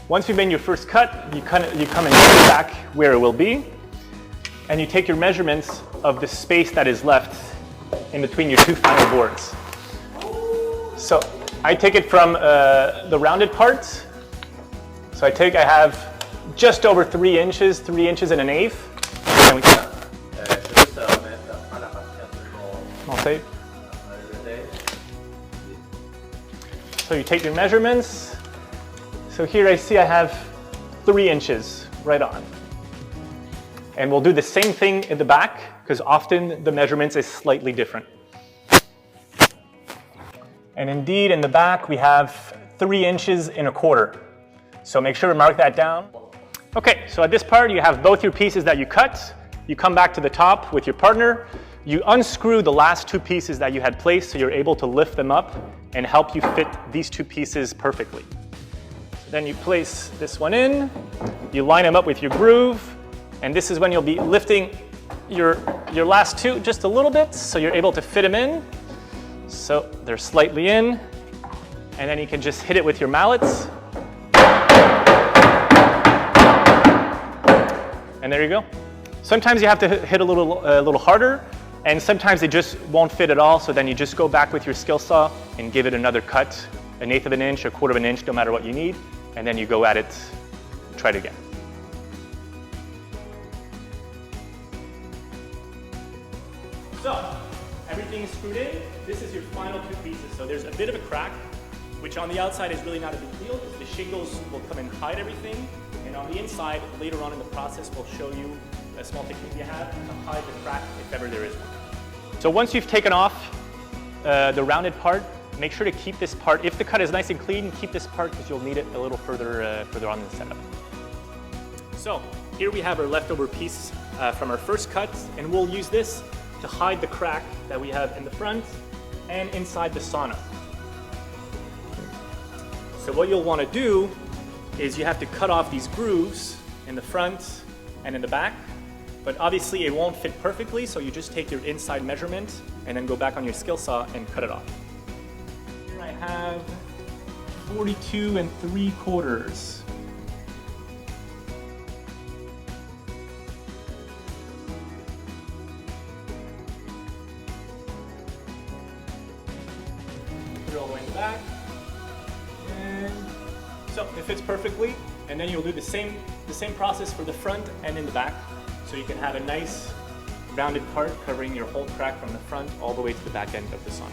Once you've made your first cut, you come and put it back where it will be, and you take your measurements of the space that is left in between your two final boards. So I take it from the rounded part. So I have just over 3 inches, 3 inches and an eighth. And we small tape. So you take your measurements. So here I see I have 3 inches right on. And we'll do the same thing in the back, because often the measurements is slightly different. And indeed, in the back, we have 3 inches and a quarter. So make sure to mark that down. Okay, so at this part, you have both your pieces that you cut. You come back to the top with your partner. You unscrew the last 2 pieces that you had placed, so you're able to lift them up and help you fit these 2 pieces perfectly. So then you place this one in, you line them up with your groove, and this is when you'll be lifting your last 2 just a little bit, so you're able to fit them in. So they're slightly in, and then you can just hit it with your mallets. And there you go. Sometimes you have to hit a little harder, and sometimes they just won't fit at all, so then you just go back with your skill saw and give it another cut, 1/8 of an inch, 1/4 of an inch, no matter what you need, and then you go at it, try it again. So, everything is screwed in. This is your final 2 pieces. So there's a bit of a crack, which on the outside is really not a big deal, because the shingles will come and hide everything. And on the inside, later on in the process, we'll show you a small technique you have to hide the crack if ever there is one. So once you've taken off the rounded part, make sure to keep this part. If the cut is nice and clean, keep this part because you'll need it a little further on in the setup. So here we have our leftover piece from our first cut, and we'll use this to hide the crack that we have in the front and inside the sauna. So what you'll want to do is you have to cut off these grooves in the front and in the back, but obviously it won't fit perfectly, so you just take your inside measurement and then go back on your skill saw and cut it off. Here I have 42 3/4. Put it all the way in the back. And so it fits perfectly, and then you'll do the same process for the front and in the back, so you can have a nice rounded part covering your whole crack from the front all the way to the back end of the sauna.